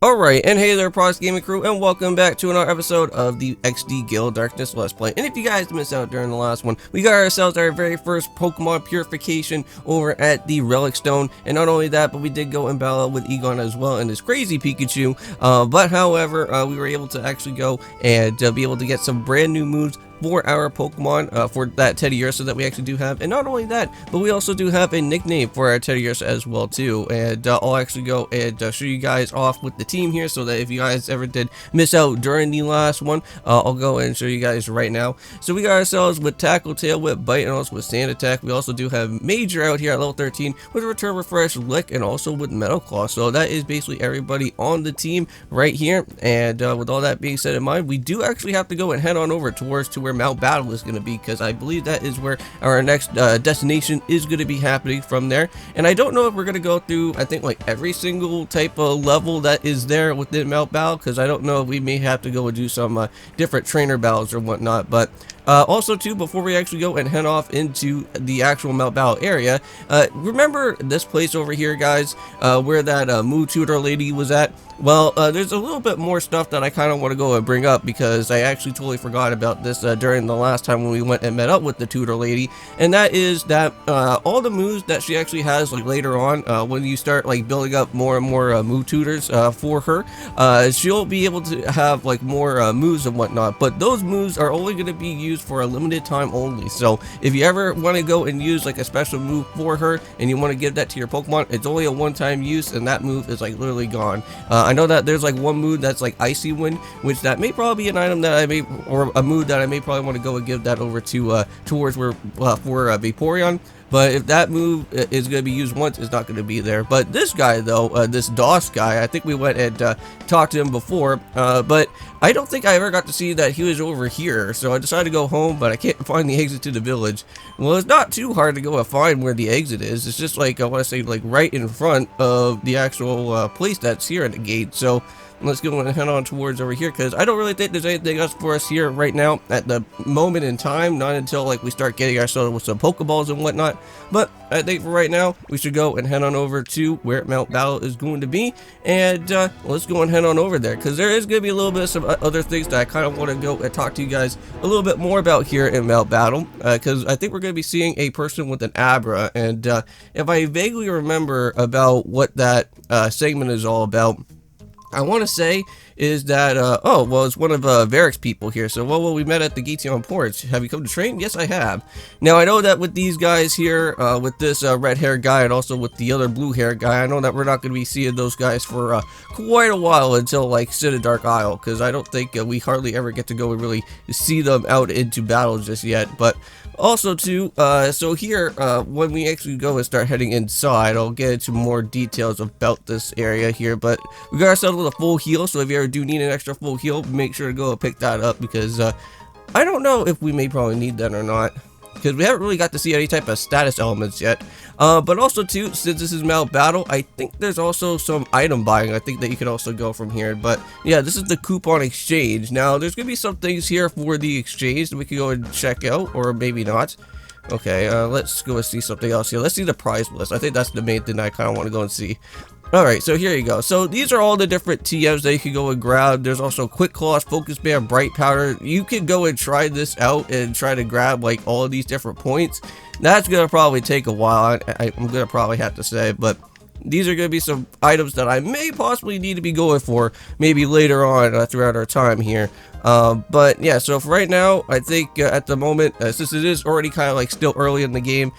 Alright, and hey there, Prox Gaming Crew, and welcome back to another episode of the XD Gale of Darkness Let's Play. And if you guys missed out during the last one, we got ourselves our very first Pokemon purification over at the Relic Stone. And not only that, but we did go and battle with Egon as well and this crazy Pikachu. But however, we were able to actually go and be able to get some brand new moves for our Pokemon, for that Teddiursa that we actually do have. And not only that, but we also do have a nickname for our Teddiursa as well too. And I'll actually go and show you guys off with the team here, so that if you guys ever did miss out during the last one, I'll go and show you guys right now. So we got ourselves with Tackle, Tail Whip, Bite, and also with Sand Attack. We also do have Major out here at level 13 with Return, Refresh, Lick, and also with Metal Claw. So that is basically everybody on the team right here. And with all that being said in mind, we do actually have to go and head on over towards where Mount Battle is going to be, because I believe that is where our next destination is going to be happening from there. And I don't know if we're going to go through, I think, like every single type of level that is there within Mount Battle, because I don't know if we may have to go and do some different trainer battles or whatnot. But also too, before we actually go and head off into the actual Mount Battle area, remember this place over here, guys, where that Moo Tutor lady was at? Well, there's a little bit more stuff that I kind of want to go and bring up, because I actually totally forgot about this during the last time when we went and met up with the tutor lady. And that is that all the moves that she actually has, like later on, when you start like building up more and more Moo Tutors for her, she'll be able to have like more moves and whatnot. But those moves are only going to be used for a limited time only. So if you ever want to go and use like a special move for her and you want to give that to your Pokemon, it's only a one-time use, and that move is like literally gone. I know that there's like one move that's like Icy Wind, which that may probably be an item that I may, or a move that I may probably want to go and give that over to towards where for Vaporeon. But if that move is going to be used once, it's not going to be there. But this guy, though, this DOS guy, I think we went and talked to him before, but I don't think I ever got to see that he was over here. So I decided to go home, but I can't find the exit to the village. Well, it's not too hard to go and find where the exit is. It's just like, I want to say, like right in front of the actual place that's here at the gate. So let's go and head on towards over here, because I don't really think there's anything else for us here right now at the moment in time, not until like we start getting ourselves with some Pokeballs and whatnot. But I think for right now we should go and head on over to where Mount Battle is going to be, and let's go and head on over there, because there is going to be a little bit of some other things that I kind of want to go and talk to you guys a little bit more about here in Mount Battle, because I think we're going to be seeing a person with an Abra. And if I vaguely remember about what that segment is all about, I want to say is that, oh, well, it's one of Varric's people here. So, well, we met at the Gateon Porch. Have you come to train? Yes, I have. Now, I know that with these guys here, with this red-haired guy and also with the other blue-haired guy, I know that we're not going to be seeing those guys for quite a while until, like, Dark Isle, because I don't think we hardly ever get to go and really see them out into battle just yet. But also, too, so here, when we actually go and start heading inside, I'll get into more details about this area here, but we got ourselves with a full heal, so if you ever do need an extra full heal, make sure to go and pick that up, because I don't know if we may probably need that or not, because we haven't really got to see any type of status elements yet. But also too, since this is Mount Battle, I think there's also some item buying, I think, that you can also go from here. But yeah, this is the coupon exchange. Now there's gonna be some things here for the exchange that we can go and check out, or maybe not. Okay, let's go and see something else here. Let's see the prize list. I think that's the main thing I kind of want to go and see. Alright, so here you go. So these are all the different TMs that you can go and grab. There's also Quick Claws, Focus Band, Bright Powder. You can go and try this out and try to grab like all of these different points. That's going to probably take a while, I'm going to probably have to say, but these are going to be some items that I may possibly need to be going for maybe later on throughout our time here. But yeah, so for right now, I think at the moment, since it is already kind of like still early in the game,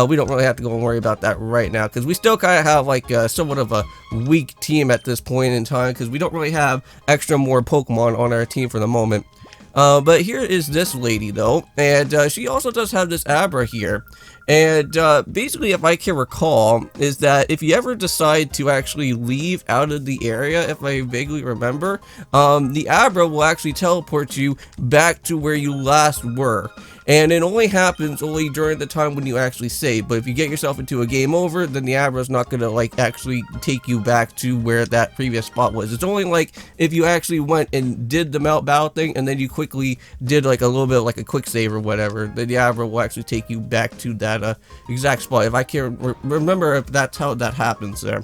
we don't really have to go and worry about that right now, because we still kind of have like somewhat of a weak team at this point in time, because we don't really have extra more Pokemon on our team for the moment. But here is this lady though, and she also does have this Abra here. And basically, if I can recall, is that if you ever decide to actually leave out of the area, if I vaguely remember, the Abra will actually teleport you back to where you last were. And it only happens during the time when you actually save. But if you get yourself into a game over, then the Abra's not gonna like actually take you back to where that previous spot was. It's only like if you actually went and did the Mount Battle thing, and then you quickly did like a little bit of like a quick save or whatever, then the Abra will actually take you back to that exact spot. If I can't remember if that's how that happens there.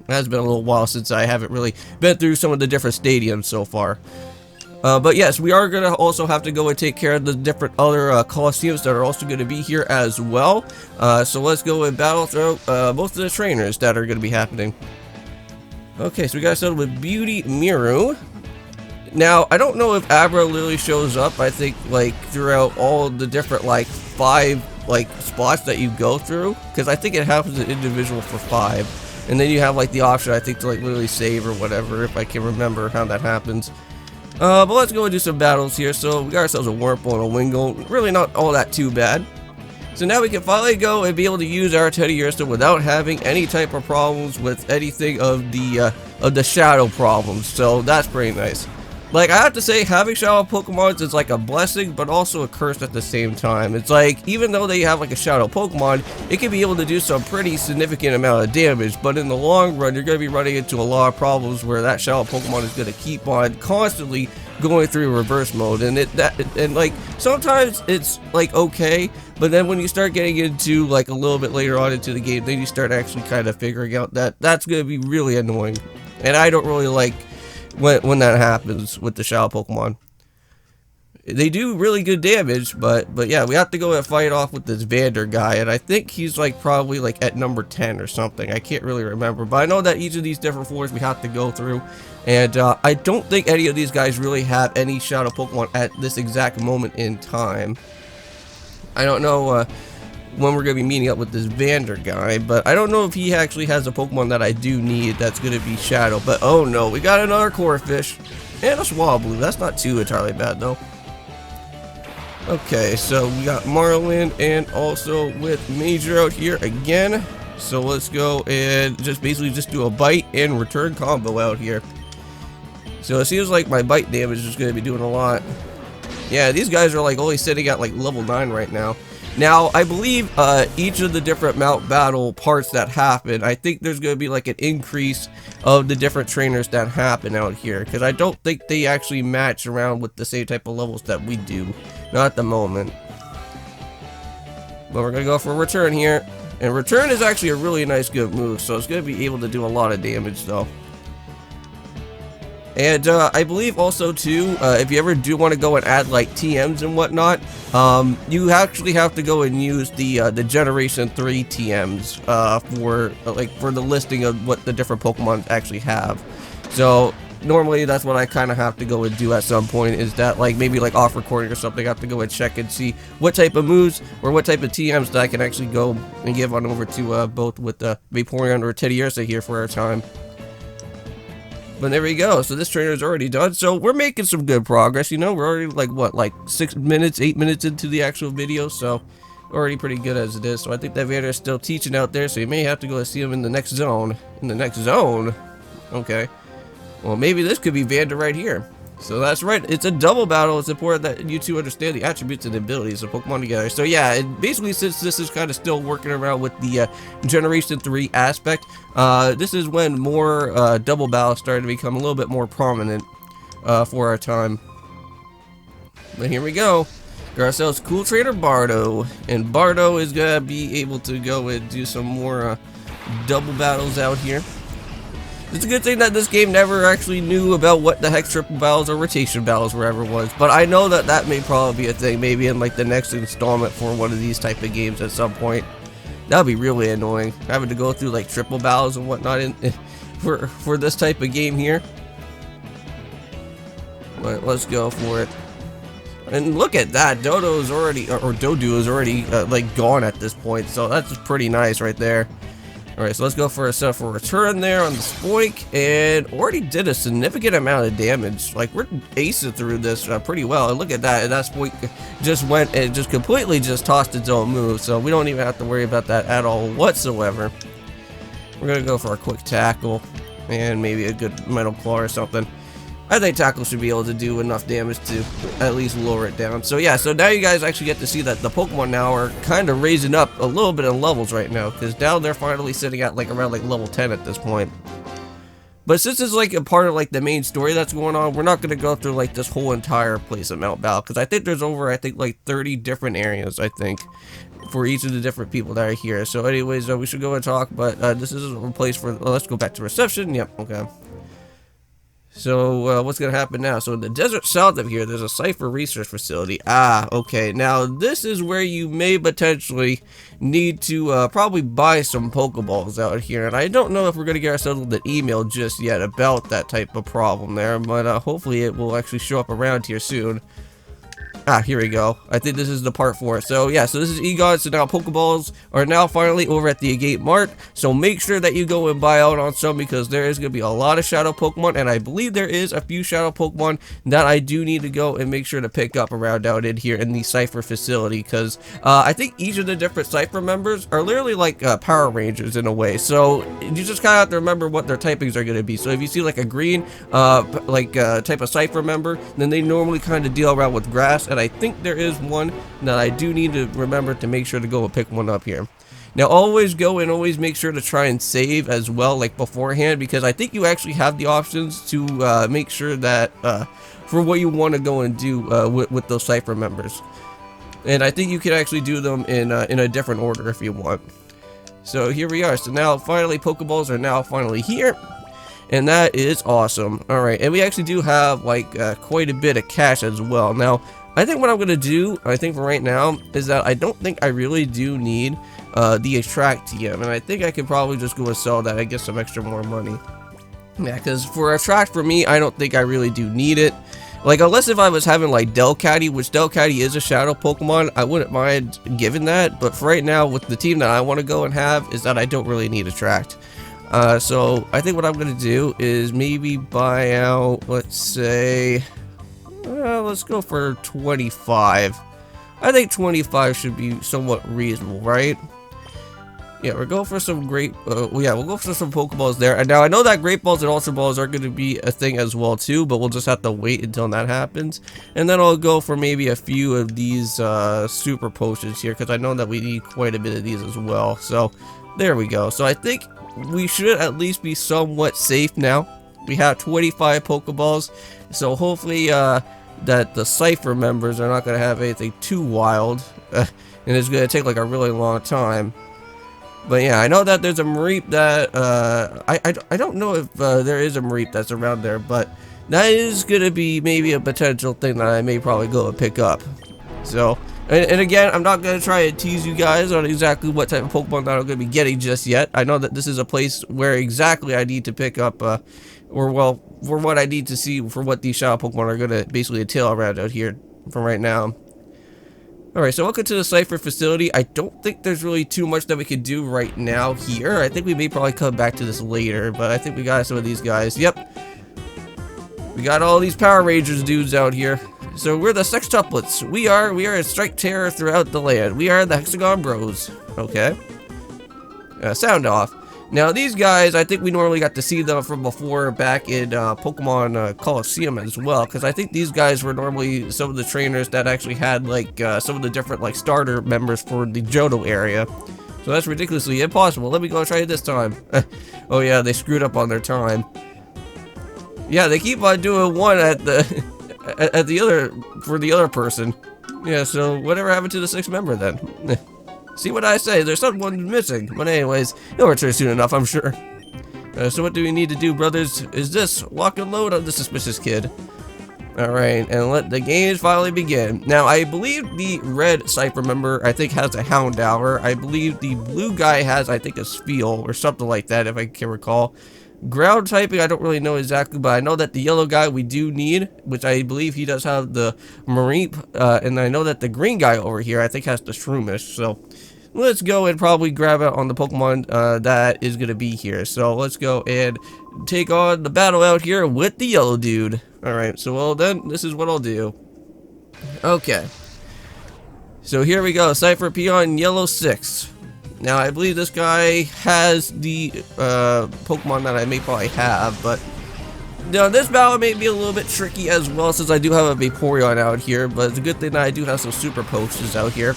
It has been a little while since I haven't really been through some of the different stadiums so far. But yes, we are going to also have to go and take care of the different other Colosseums that are also going to be here as well. So let's go and battle through most of the trainers that are going to be happening. Okay, so we got started with Beauty Miru. Now, I don't know if Abra literally shows up, I think, like, throughout all the different, like, 5, like, spots that you go through. Because I think it happens an individual for 5. And then you have, like, the option, I think, to, like, literally save or whatever, if I can remember how that happens. But let's go and do some battles here. So we got ourselves a Wurmple and a Wingull. Really not all that too bad. So now we can finally go and be able to use our Teddy Ursa without having any type of problems with anything of the shadow problems. So that's pretty nice. Like, I have to say, having shadow Pokemons is like a blessing, but also a curse at the same time. It's like, even though they have like a shadow Pokemon, it can be able to do some pretty significant amount of damage, but in the long run, you're going to be running into a lot of problems where that shadow Pokemon is going to keep on constantly going through reverse mode, and like, sometimes it's like okay, but then when you start getting into like a little bit later on into the game, then you start actually kind of figuring out that that's going to be really annoying, and I don't really like when that happens with the shadow Pokemon. They do really good damage, but yeah, we have to go and fight off with this Vander guy, and I think he's like probably like at number 10 or something. I can't really remember, but I know that each of these different floors we have to go through, and I don't think any of these guys really have any shadow Pokemon at this exact moment in time. I don't know when we're going to be meeting up with this Vander guy, but I don't know if he actually has a Pokemon that I do need that's going to be Shadow. But oh no, we got another Corphish and a Swablu. That's not too entirely bad though. Okay, so we got Marlin and also with Major out here again. So let's go and just basically just do a bite and return combo out here. So it seems like my bite damage is going to be doing a lot. Yeah, these guys are like only sitting at like level 9 right now. Now, I believe each of the different Mount Battle parts that happen, I think there's going to be like an increase of the different trainers that happen out here. Because I don't think they actually match around with the same type of levels that we do. Not at the moment. But we're going to go for a return here. And return is actually a really nice good move. So it's going to be able to do a lot of damage though. And I believe also too, if you ever do want to go and add like TMs and whatnot, you actually have to go and use the Generation 3 TMs for the listing of what the different Pokemon actually have. So normally that's what I kind of have to go and do at some point, is that like maybe like off recording or something, I have to go and check and see what type of moves or what type of TMs that I can actually go and give on over to both with Vaporeon or Teddy Ursa here for our time. But there we go. So this trailer is already done. So we're making some good progress. You know, we're already like what, like 8 minutes into the actual video. So already pretty good as it is. So I think that Vander is still teaching out there. So you may have to go and see him in the next zone. In the next zone? Okay. Well, maybe this could be Vander right here. So that's right. It's a double battle. It's important that you two understand the attributes and abilities of Pokemon together. So yeah, basically since this is kind of still working around with the Generation 3 aspect, this is when more double battles started to become a little bit more prominent for our time. But here we go. Got ourselves Cool Trainer Bardo. And Bardo is going to be able to go and do some more double battles out here. It's a good thing that this game never actually knew about what the heck triple battles or rotation battles wherever was, but I know that that may probably be a thing, maybe in like the next installment for one of these type of games at some point. That would be really annoying, having to go through like triple battles and whatnot for this type of game here. But let's go for it. And look at that, Dodo is already, or Dodu is already like gone at this point, so that's pretty nice right there. Alright, so let's go for a set for return there on the Spoink, and already did a significant amount of damage. Like, we're acing through this pretty well, and look at that, and that Spoink just went and just completely just tossed its own move, so we don't even have to worry about that at all whatsoever. We're gonna go for a quick tackle, and maybe a good Metal Claw or something. I think Tackle should be able to do enough damage to at least lower it down. So yeah, so now you guys actually get to see that the Pokemon now are kind of raising up a little bit in levels right now, because now they're finally sitting at like around like level 10 at this point. But since it's like a part of like the main story that's going on, we're not going to go through like this whole entire place of Mount Val, because I think there's over, I think, like 30 different areas, I think, for each of the different people that are here. So anyways, we should go and talk, but this is a place for, let's go back to reception. Yep, okay. So, what's going to happen now? So, in the desert south of here, there's a Cipher research facility. Ah, okay. Now, this is where you may potentially need to probably buy some Pokeballs out here. And I don't know if we're going to get ourselves with an email just yet about that type of problem there. But hopefully it will actually show up around here soon. Ah, here we go. I think this is the part for it. So yeah, so this is Egon. So now Pokeballs are now finally over at the Gate Mart. So make sure that you go and buy out on some, because there is going to be a lot of Shadow Pokemon. And I believe there is a few Shadow Pokemon that I do need to go and make sure to pick up around out in here in the Cipher facility. Because I think each of the different Cipher members are literally like Power Rangers in a way. So you just kind of have to remember what their typings are going to be. So if you see like a green type of Cipher member, then they normally kind of deal around with grass. And I think there is one that I do need to remember to make sure to go and pick one up here. Now always go and always make sure to try and save as well, like beforehand, because I think you actually have the options to make sure that for what you want to go and do with those Cipher members. And I think you can actually do them in a different order if you want. So here we are. So now finally Pokeballs are now finally here. And that is awesome. Alright, and we actually do have like quite a bit of cash as well. Now, I think what I'm going to do, I think for right now, is that I don't think I really do need the Attract TM. And I think I could probably just go and sell that and get some extra more money. Yeah, because for Attract, for me, I don't think I really do need it. Like, unless if I was having like Delcatty, which Delcatty is a Shadow Pokemon, I wouldn't mind giving that. But for right now, with the team that I want to go and have, is that I don't really need Attract. So I think what I'm going to do is maybe buy out, let's say, let's go for 25. I think 25 should be somewhat reasonable, right? Yeah, we'll go for some we'll go for some Pokeballs there. And now I know that Great Balls and Ultra Balls are going to be a thing as well too, but we'll just have to wait until that happens. And then I'll go for maybe a few of these Super Potions here, because I know that we need quite a bit of these as well. So there we go. So I think we should at least be somewhat safe now. We have 25 Pokeballs, so hopefully that the Cipher members are not going to have anything too wild, and it's going to take like a really long time. But yeah, I know that there's a Mareep that I don't know if there is a Mareep that's around there, but that is going to be maybe a potential thing that I may probably go and pick up. So, and again, I'm not going to try and tease you guys on exactly what type of Pokemon that I'm going to be getting just yet. I know that this is a place where exactly I need to pick up, or well, for what I need to see for what these Shadow Pokemon are going to basically entail around out here from right now. Alright, so welcome to the Cipher facility. I don't think there's really too much that we could do right now here. I think we may probably come back to this later, but I think we got some of these guys. Yep. We got all these Power Rangers dudes out here. So we're the Sextuplets. We are a strike terror throughout the land. We are the Hexagon Bros. Okay. Sound off. Now these guys, I think we normally got to see them from before back in Pokemon Coliseum as well, because I think these guys were normally some of the trainers that actually had like some of the different like starter members for the Johto area. So that's ridiculously impossible. Let me go try it this time. Oh yeah, they screwed up on their time. Yeah, they keep on doing one at the at the other for the other person. Yeah, so whatever happened to the sixth member then? See what I say, there's someone missing. But anyways, he'll return soon enough, I'm sure. So what do we need to do, brothers? Is this lock and load on the suspicious kid? Alright, and let the games finally begin. Now, I believe the red Cipher member, I think, has a Houndour. I believe the blue guy has, I think, a Spiel or something like that, if I can recall. Ground typing, I don't really know exactly, but I know that the yellow guy we do need, which I believe he does have the Mareep, and I know that the green guy over here, I think, has the Shroomish. So let's go and probably grab it on the Pokemon that is going to be here. So let's go and take on the battle out here with the yellow dude. Alright, so well then, this is what I'll do. Okay. So here we go, Cipher Peon Yellow 6. Now, I believe this guy has the Pokemon that I may probably have, but now this battle may be a little bit tricky as well, since I do have a Vaporeon out here, but it's a good thing that I do have some Super Potions out here.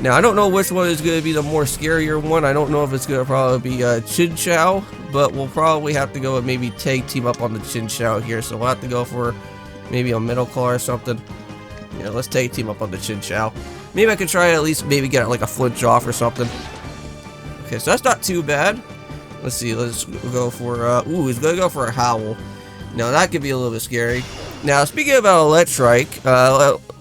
Now, I don't know which one is going to be the more scarier one. I don't know if it's going to probably be Chin Chow, but we'll probably have to go and maybe tag team up on the Chin Chow here. So we'll have to go for maybe a middle claw or something. Yeah, let's tag team up on the Chin Chow. Maybe I could try at least maybe get like a flinch off or something. Okay, so that's not too bad. Let's see, let's go for, ooh, he's going to go for a Howl. Now, that could be a little bit scary. Now, speaking about Electrike,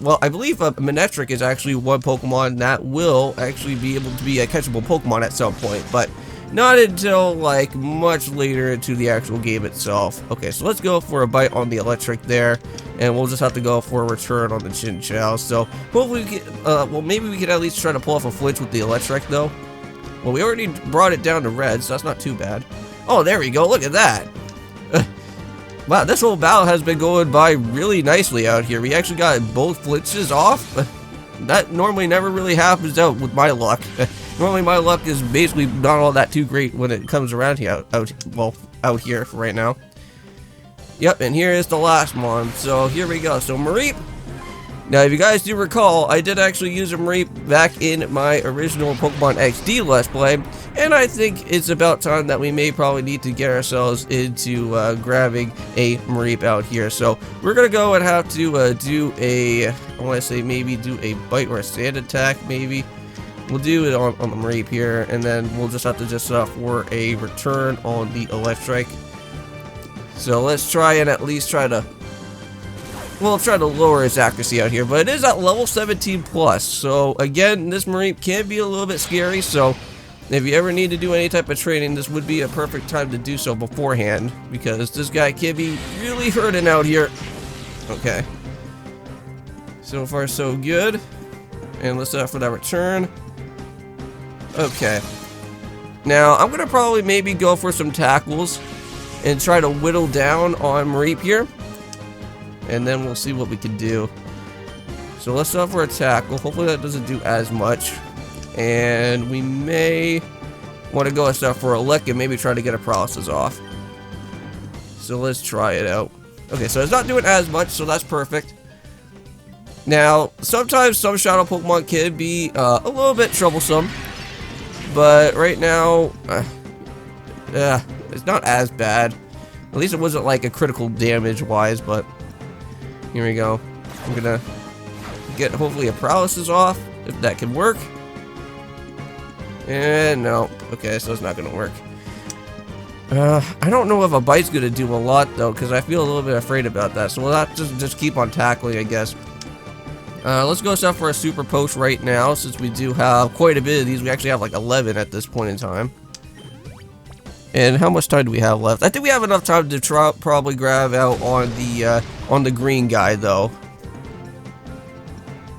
well, I believe Manectric is actually one Pokemon that will actually be able to be a catchable Pokemon at some point, but not until, like, much later into the actual game itself. Okay, so let's go for a bite on the Electric there, and we'll just have to go for a return on the Chin Chow. So, hopefully we can, well, maybe we can at least try to pull off a flinch with the Electric, though. Well, we already brought it down to red, so that's not too bad. Oh, there we go, look at that! Wow, this whole battle has been going by really nicely out here. We actually got both flinches off. That normally never really happens out with my luck. Normally my luck is basically not all that too great when it comes around here, out here right now. Yep, and here is the last one. So here we go. So Mareep. Now, if you guys do recall, I did actually use a Mareep back in my original Pokemon XD Let's Play, and I think it's about time that we may probably need to get ourselves into grabbing a Mareep out here. So we're gonna go and have to do a, I want to say maybe do a bite or a sand attack. Maybe we'll do it on the Mareep here, and then we'll just have to just for a return on the Electric. So let's try and at least try to. We'll try to lower its accuracy out here, but it is at level 17 plus. So again, this Mareep can be a little bit scary. So if you ever need to do any type of training, this would be a perfect time to do so beforehand, because this guy can be really hurting out here. Okay. So far, so good. And let's for that return. Okay. Now I'm gonna probably maybe go for some tackles and try to whittle down on Mareep here. And then we'll see what we can do. So let's go for a tackle. Hopefully that doesn't do as much. And we may want to go and stuff for a lick and maybe try to get a paralysis off. So let's try it out. Okay, so it's not doing as much, so that's perfect. Now, sometimes some Shadow Pokemon can be a little bit troublesome. But right now, it's not as bad. At least it wasn't like a critical damage wise, but here we go. I'm gonna get hopefully a paralysis off, if that can work. And no. Okay, so it's not gonna work. I don't know if a bite's gonna do a lot though, because I feel a little bit afraid about that. So we'll have to just keep on tackling, I guess. Let's go stuff for a super post right now, since we do have quite a bit of these. We actually have like 11 at this point in time. And how much time do we have left? I think we have enough time to probably grab out on the green guy though.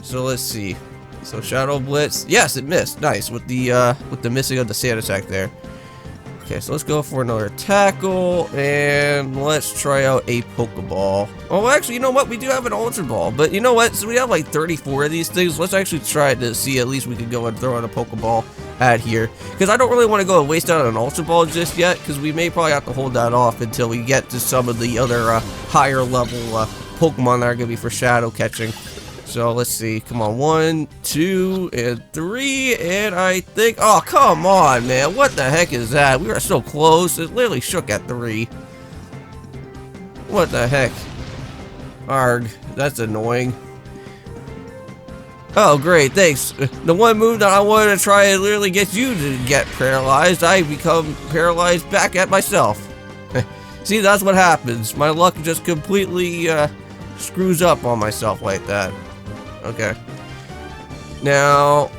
So let's see. So Shadow Blitz. Yes, it missed. Nice with the missing of the sand attack there. Okay, so let's go for another tackle, and let's try out a Pokeball. Oh, actually, you know what? We do have an Ultra Ball, but you know what? So we have like 34 of these things. Let's actually try to see at least we can go and throw out a Pokeball at here, because I don't really want to go and waste out an Ultra Ball just yet, because we may probably have to hold that off until we get to some of the other higher level Pokemon that are going to be for shadow catching. So let's see. Come on. 1, 2, and 3. And I think. Oh, come on, man. What the heck is that? We were so close. It literally shook at 3. What the heck? Arg. That's annoying. Oh, great. Thanks. The one move that I wanted to try and literally get you to get paralyzed, I become paralyzed back at myself. See, that's what happens. My luck just completely screws up on myself like that. Okay. Now,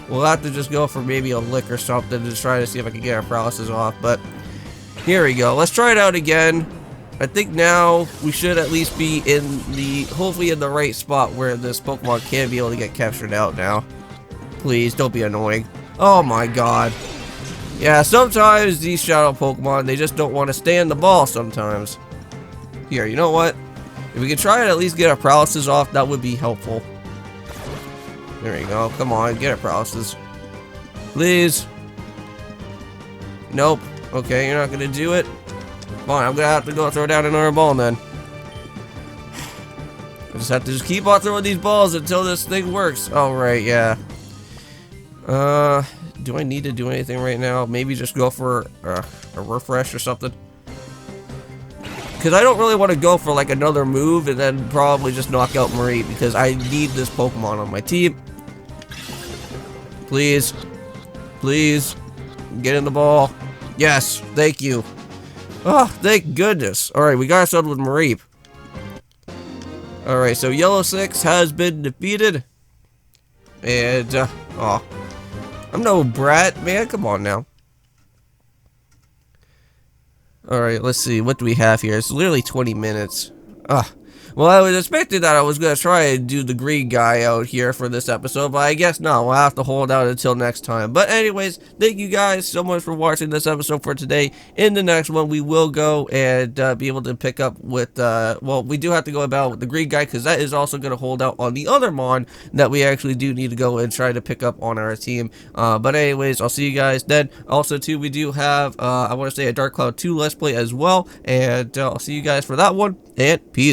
we'll have to just go for maybe a lick or something to try to see if I can get our paralysis off. But here we go. Let's try it out again. I think now we should at least be hopefully in the right spot where this Pokemon can be able to get captured out now. Please, don't be annoying. Oh my god. Yeah, sometimes these Shadow Pokemon, they just don't want to stay in the ball sometimes. Here, you know what? If we could try and at least get our paralysis off, that would be helpful. There you go. Come on, get our paralysis. Please. Nope. Okay, you're not going to do it. Fine, I'm going to have to go throw down another ball then. I just have to keep on throwing these balls until this thing works. Alright, yeah. Do I need to do anything right now? Maybe just go for a refresh or something? Because I don't really want to go for like another move and then probably just knock out Marie, because I need this Pokemon on my team. Please. Please. Get in the ball. Yes. Thank you. Oh, thank goodness. Alright, we got ourselves with Marie. Alright, so Yellow 6 has been defeated. And, oh. I'm no brat, man. Come on now. Alright, let's see. What do we have here? It's literally 20 minutes. Well, I was expecting that I was going to try and do the green guy out here for this episode, but I guess no. We'll have to hold out until next time. But anyways, thank you guys so much for watching this episode for today. In the next one, we will go and be able to pick up with, well, we do have to go about with the green guy, because that is also going to hold out on the other mon that we actually do need to go and try to pick up on our team. But anyways, I'll see you guys then. Also, too, we do have, I want to say, a Dark Cloud 2 Let's Play as well, and I'll see you guys for that one, and peace.